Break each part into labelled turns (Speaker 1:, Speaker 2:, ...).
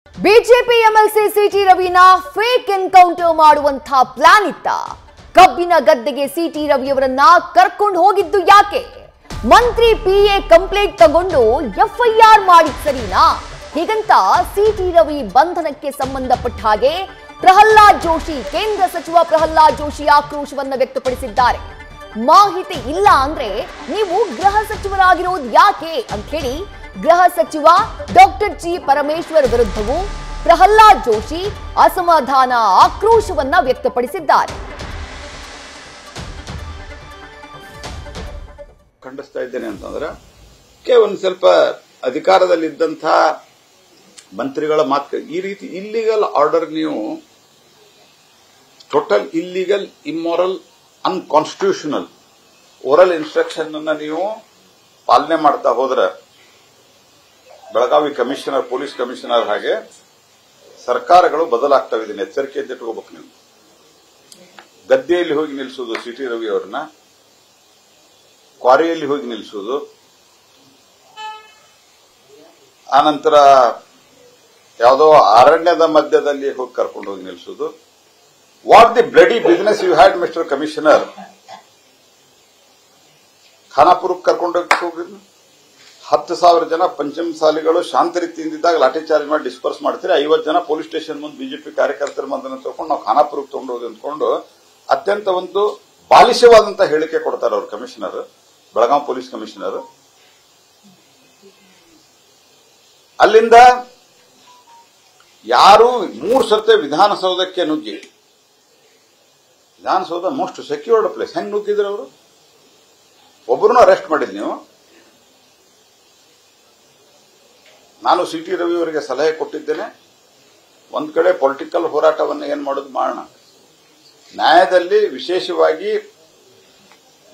Speaker 1: BJP MLC C T ರವಿನ fake encounter ಮಾಡುವಂತ plan ಇತ್ತ. ಕಬ್ಬಿನ ಗದ್ದೆಗೆ ಸಿಟಿ ರವಿಯವರನ್ನ ಕರ್ಕೊಂಡು ಹೋಗಿದ್ದು ಯಾಕೆ? ಮಂತ್ರಿ ಪಿಎ ಕಂಪ್ಲೇಂಟ್ ತಗೊಂಡು ಎಫ್ಐಆರ್ ಮಾಡಿ ಸರಿನಾ? ಹೀಗಂತ ಸಿಟಿ ರವಿ ಬಂಧನಕ್ಕೆ ಸಂಬಂಧಪಟ್ಟ ಹಾಗೆ ಪ್ರಹ್ಲಾದ್ ಜೋಶಿ, ಕೇಂದ್ರ ಸಚಿವ ಪ್ರಹ್ಲಾದ್ ಜೋಶಿ ಆಕ್ರೋಶವನ್ನ ವ್ಯಕ್ತಪಡಿಸಿದ್ದಾರೆ. ಮಾಹಿತಿ ಇಲ್ಲ ಅಂದ್ರೆ ನೀವು ಗೃಹ ಸಚಿವರಾಗಿರೋದು ಯಾಕೆ ಅಂತ ಹೇಳಿ ಗೃಹ ಸಚಿವ ಡಾಕ್ಟರ್ ಜಿ ಪರಮೇಶ್ವರ್ ವಿರುದ್ಧವೂ ಪ್ರಹ್ಲಾದ್ ಜೋಶಿ ಅಸಮಾಧಾನ, ಆಕ್ರೋಶವನ್ನ ವ್ಯಕ್ತಪಡಿಸಿದ್ದಾರೆ.
Speaker 2: ಖಂಡಿಸ್ತಾ ಇದ್ದೇನೆ ಅಂತಂದ್ರೆ ಒಂದು ಸ್ವಲ್ಪ ಅಧಿಕಾರದಲ್ಲಿದ್ದಂಥ ಮಂತ್ರಿಗಳ ಮಾತು ಈ ರೀತಿ ಇಲ್ಲಿಗಲ್ ಆರ್ಡರ್, ನೀವು total illegal, immoral, unconstitutional oral instruction ಅನ್ನ ನೀವು ಪಾಲನೆ ಮಾಡ್ತಾ ಹೋದ್ರೆ ಬೆಳಗಾವಿ ಕಮಿಷನರ್, ಪೊಲೀಸ್ ಕಮಿಷನರ್ ಹಾಗೆ ಸರ್ಕಾರಗಳು ಬದಲಾಗ್ತವೆ. ಇದನ್ನ ಎಚ್ಚರಿಕೆಯಿಂದ ಇಟ್ಕೋಬೇಕು. ನೀವು ಗದ್ದೆಯಲ್ಲಿ ಹೋಗಿ ನಿಲ್ಲಿಸುವುದು ಸಿಟಿ ರವಿ ಅವರನ್ನ, ಕ್ವಾರಿಯಲ್ಲಿ ಹೋಗಿ ನಿಲ್ಲಿಸುವುದು, ಆನಂತರ ಯಾವುದೋ ಅರಣ್ಯದ ಮಧ್ಯದಲ್ಲಿ ಹೋಗಿ ಕರ್ಕೊಂಡು ಹೋಗಿ ನಿಲ್ಲಿಸುವುದು. What the bloody business you had mister commissioner? ಖಾನಾಪುರಕ್ಕೆ ಕರ್ಕೊಂಡು ಹೋಗಿ 10,000 ಜನ ಪಂಚಮಸಾಲಿಗಳು ಶಾಂತ ರೀತಿಯಿಂದಿದ್ದಾಗ ಲಾಠಿ ಚಾರ್ಜ್ ಮಾಡಿ ಡಿಸ್ಪರ್ಸ್ ಮಾಡ್ತೀರಿ. 50 ಜನ ಪೊಲೀಸ್ ಸ್ಟೇಷನ್ ಮುಂದೆ ಬಿಜೆಪಿ ಕಾರ್ಯಕರ್ತರ ಮಂದನ್ನು ತಗೊಂಡು ನಾವು ಖಾನಾಪುರಕ್ಕೆ ತಗೊಂಡು ಹೋಗಿ ಅಂದ್ಕೊಂಡು ಅತ್ಯಂತ ಒಂದು ಬಾಲಿಶವಾದಂತಹ ಹೇಳಿಕೆ ಕೊಡ್ತಾರೆ ಅವರು ಕಮಿಷನರ್, ಬೆಳಗಾವಿ ಪೊಲೀಸ್ ಕಮಿಷನರ್. ಅಲ್ಲಿಂದ ಯಾರು 3 ಸತಿ ವಿಧಾನಸೌಧಕ್ಕೆ ನುಗ್ಗಿ, ವಿಧಾನಸೌಧ ಮೋಸ್ಟ್ ಸೆಕ್ಯೂರ್ಡ್ ಪ್ಲೇಸ್, ಹೆಂಗ್ ನುಗ್ಗಿದ್ರು ಅವರು? ಒಬ್ಬರನ್ನು ಅರೆಸ್ಟ್ ಮಾಡಿದ್ ನೀವು. ನಾನು ಸಿಟಿ ರವಿ ಅವರಿಗೆ ಸಲಹೆ ಕೊಟ್ಟಿದ್ದೇನೆ, ಒಂದ್ ಕಡೆ ಪೊಲಿಟಿಕಲ್ ಹೋರಾಟವನ್ನು ಏನ್ ಮಾಡೋದು ಮಾಡೋಣ, ನ್ಯಾಯದಲ್ಲಿ ವಿಶೇಷವಾಗಿ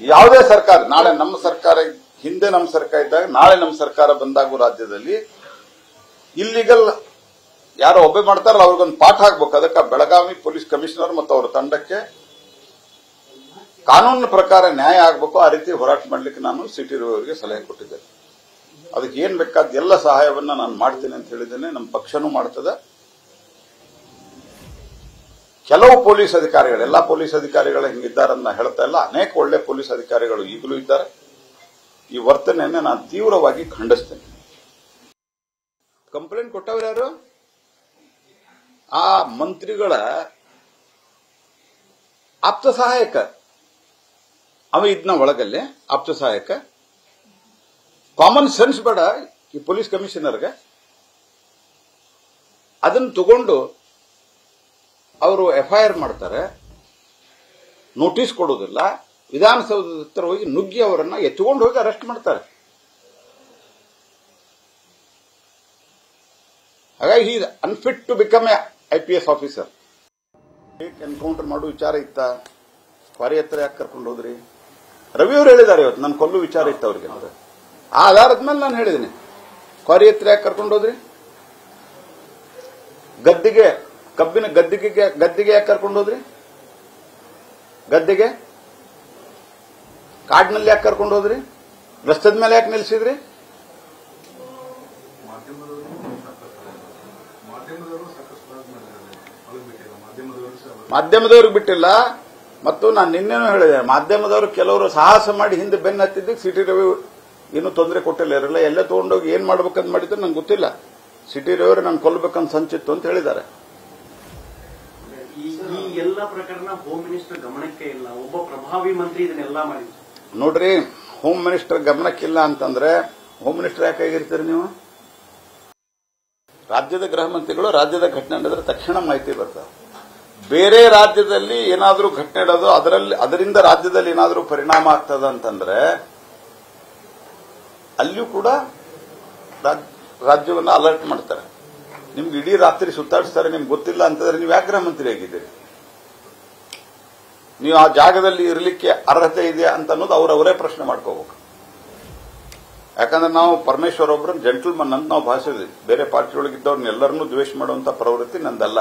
Speaker 2: ಯಾವುದೇ ಸರ್ಕಾರ, ನಾಳೆ ನಮ್ಮ ಸರ್ಕಾರ, ಹಿಂದೆ ನಮ್ಮ ಸರ್ಕಾರ ಇದ್ದಾಗ, ನಾಳೆ ನಮ್ಮ ಸರ್ಕಾರ ಬಂದಾಗೂ ರಾಜ್ಯದಲ್ಲಿ ಇಲ್ಲಿಗಲ್ ಯಾರೋ ಒಬ್ಬೆ ಮಾಡ್ತಾರಲ್ಲ ಅವ್ರಿಗೊಂದು ಪಾಠ ಆಗ್ಬೇಕು. ಅದಕ್ಕೆ ಬೆಳಗಾವಿ ಪೊಲೀಸ್ ಕಮಿಷನರ್ ಮತ್ತು ಅವರ ತಂಡಕ್ಕೆ ಕಾನೂನಿನ ಪ್ರಕಾರ ನ್ಯಾಯ ಆಗಬೇಕು. ಆ ರೀತಿ ಹೋರಾಟ ಮಾಡಲಿಕ್ಕೆ ನಾನು ಸಿಟಿ ರವಿ ಅವರಿಗೆ ಸಲಹೆ ಕೊಟ್ಟಿದ್ದೇನೆ. ಅದಕ್ಕೆ ಏನ್ ಬೇಕಾದ ಎಲ್ಲ ಸಹಾಯವನ್ನ ನಾನು ಮಾಡ್ತೇನೆ ಅಂತ ಹೇಳಿದ್ದೇನೆ. ನಮ್ಮ ಪಕ್ಷನೂ ಮಾಡ್ತದೆ. ಕೆಲವು ಪೊಲೀಸ್ ಅಧಿಕಾರಿಗಳು, ಎಲ್ಲಾ ಪೊಲೀಸ್ ಅಧಿಕಾರಿಗಳು ಹಿಂಗಿದ್ದಾರನ್ನ ಹೇಳ್ತಾ ಇಲ್ಲ, ಅನೇಕ ಒಳ್ಳೆ ಪೊಲೀಸ್ ಅಧಿಕಾರಿಗಳು ಈಗಲೂ ಇದ್ದಾರೆ. ಈ ವರ್ತನೆಯನ್ನ ನಾನು ತೀವ್ರವಾಗಿ ಖಂಡಿಸ್ತೇನೆ. ಕಂಪ್ಲೇಂಟ್ ಕೊಟ್ಟವ್ರು ಯಾರು? ಆ ಮಂತ್ರಿಗಳ ಆಪ್ತ ಸಹಾಯಕ, ಅವ ಇದನ್ನ ಒಳಗಲ್ಲಿ ಆಪ್ತ ಸಹಾಯಕ. ಕಾಮನ್ ಸೆನ್ಸ್ ಬೇಡ ಈ ಪೊಲೀಸ್ ಕಮಿಷನರ್ಗೆ? ಅದನ್ನು ತಗೊಂಡು ಅವರು ಎಫ್ಐಆರ್ ಮಾಡ್ತಾರೆ, ನೋಟಿಸ್ ಕೊಡೋದಿಲ್ಲ, ವಿಧಾನಸೌಧದ ಹತ್ರ ಹೋಗಿ ನುಗ್ಗಿ ಅವರನ್ನ ಎತ್ಕೊಂಡು ಹೋಗಿ ಅರೆಸ್ಟ್ ಮಾಡ್ತಾರೆ. ಹಾಗಾಗಿ he is unfit to become a IPS officer. Encounter ಮಾಡೋ ವಿಚಾರ ಇತ್ತ, ಕ್ವಾರಿ ಹತ್ರ ಯಾಕೆ ಕರ್ಕೊಂಡು ಹೋದ್ರಿ? ರವಿ ಅವರು ಹೇಳಿದ್ದಾರೆ ಇವತ್ತು ನನ್ನ ಕೊಲ್ಲು ವಿಚಾರ ಇತ್ತು ಅವ್ರಿಗೆ ಅಂತ. ಆ ಆಧಾರದ ಮೇಲೆ ನಾನು ಹೇಳಿದ್ದೀನಿ, ಕ್ವಾರಿ ಹತ್ರ ಯಾಕೆ ಕರ್ಕೊಂಡು ಹೋದ್ರಿ? ಗದ್ದೆಗೆ, ಕಬ್ಬಿನ ಗದ್ದೆಗೆ ಯಾಕೆ ಕರ್ಕೊಂಡು ಹೋದ್ರಿ? ಗದ್ದೆಗೆ, ಕಾಡಿನಲ್ಲಿ ಯಾಕೆ ಕರ್ಕೊಂಡು ಹೋದ್ರಿ? ರಸ್ತದ ಮೇಲೆ ಯಾಕೆ ನಿಲ್ಸಿದ್ರಿ? ಮಾಧ್ಯಮದವ್ರಿಗೆ ಬಿಟ್ಟಿಲ್ಲ. ಮತ್ತು ನಾನು ನಿನ್ನೆನೂ ಹೇಳಿದೆ, ಮಾಧ್ಯಮದವರು ಕೆಲವರು ಸಾಹಸ ಮಾಡಿ ಹಿಂದೆ ಬೆನ್ನು ಹತ್ತಿದ್ದಕ್ಕೆ ಸಿಟಿ ರವಿ ಇನ್ನೂ ತೊಂದರೆ ಕೊಟ್ಟಿಲ್ಲ. ಇರಲ್ಲ, ಎಲ್ಲೇ ತಗೊಂಡೋಗಿ ಏನ್ ಮಾಡ್ಬೇಕಂತ ಮಾಡಿದ್ರು ನಂಗೆ ಗೊತ್ತಿಲ್ಲ. ಸಿಟಿ ರವಿ ನಾನು ಕೊಲ್ಲಬೇಕಂತ ಸಂಚಿತ್ತು ಅಂತ ಹೇಳಿದ್ದಾರೆ.
Speaker 3: ಈ ಎಲ್ಲ ಪ್ರಕರಣ ಹೋಮ್ ಮಿನಿಸ್ಟರ್ ಗಮನಕ್ಕೆ ಇಲ್ಲ, ಒಬ್ಬ ಪ್ರಭಾವಿ ಮಂತ್ರಿ ಇದನ್ನೆಲ್ಲ ಮಾಡಿ.
Speaker 2: ನೋಡ್ರಿ, ಹೋಮ್ ಮಿನಿಸ್ಟರ್ ಗಮನಕ್ಕಿಲ್ಲ ಅಂತಂದ್ರೆ ಹೋಮ್ ಮಿನಿಸ್ಟರ್ ಯಾಕೆ ಆಗಿರ್ತೀರಿ ನೀವು? ರಾಜ್ಯದ ಗೃಹ ಮಂತ್ರಿಗಳು ರಾಜ್ಯದ ಘಟನೆ ನಡೆದ್ರೆ ತಕ್ಷಣ ಮಾಹಿತಿ ಬರ್ತದೆ. ಬೇರೆ ರಾಜ್ಯದಲ್ಲಿ ಏನಾದರೂ ಘಟನೆ ಇಡೋದು, ಅದರಿಂದ ರಾಜ್ಯದಲ್ಲಿ ಏನಾದರೂ ಪರಿಣಾಮ ಆಗ್ತದ ಅಂತಂದ್ರೆ ಅಲ್ಲಿಯೂ ಕೂಡ ರಾಜ್ಯವನ್ನು ಅಲರ್ಟ್ ಮಾಡ್ತಾರೆ. ನಿಮ್ಗೆ ಇಡೀ ರಾತ್ರಿ ಸುತ್ತಾಡಿಸ್ತಾರೆ, ನಿಮ್ಗೆ ಗೊತ್ತಿಲ್ಲ ಅಂತಂದ್ರೆ ನೀವು ಯಾಕೆ ಗೃಹ ಮಂತ್ರಿ ಆಗಿದ್ದೀರಿ? ನೀವು ಆ ಜಾಗದಲ್ಲಿ ಇರಲಿಕ್ಕೆ ಅರ್ಹತೆ ಇದೆಯಾ ಅಂತ ಅನ್ನೋದು ಅವರವರೇ ಪ್ರಶ್ನೆ ಮಾಡ್ಕೋಬೇಕು. ಯಾಕಂದ್ರೆ ನಾವು ಪರಮೇಶ್ವರ್ ಒಬ್ಬರನ್ನ ಜೆಂಟಲ್ಮನ್ ಅಂತ ನಾವು ಭಾಷಿದ್ವಿ. ಬೇರೆ ಪಾರ್ಟಿಯೊಳಗಿದ್ದವ್ರನ್ನೆಲ್ಲರನ್ನೂ ದ್ವೇಷ ಮಾಡುವಂತ ಪ್ರವೃತ್ತಿ ನಂದಲ್ಲ.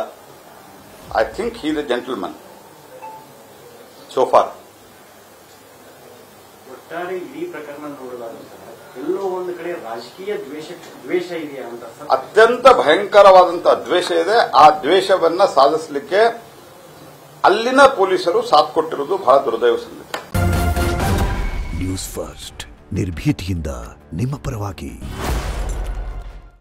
Speaker 2: I think he is a gentleman so far.
Speaker 3: ಒಟ್ಟಾರೆ ಇಡೀ ಪ್ರಕರಣ ನೋಡಲಾಗುತ್ತೆ ಎಲ್ಲೋ ಒಂದು ಕಡೆ ರಾಜಕೀಯ ದ್ವೇಷ ಇದೆಯಾ ಅಂತ
Speaker 2: ಅತ್ಯಂತ ಭಯಂಕರವಾದಂತಹ ದ್ವೇಷ ಇದೆ. ಆ ದ್ವೇಷವನ್ನ ಸಾಧಿಸಲಿಕ್ಕೆ ಅಲ್ಲಿನ ಪೊಲೀಸರು ಸಾಥ್ ಕೊಟ್ಟಿರುವುದು ಬಹಳ ದುರ್ದೈವ ಸಂಗತಿ.
Speaker 4: ನ್ಯೂಸ್ ಫಸ್ಟ್ ನಿರ್ಭೀತಿಯಿಂದ ನಿಮ್ಮ ಪರವಾಗಿ.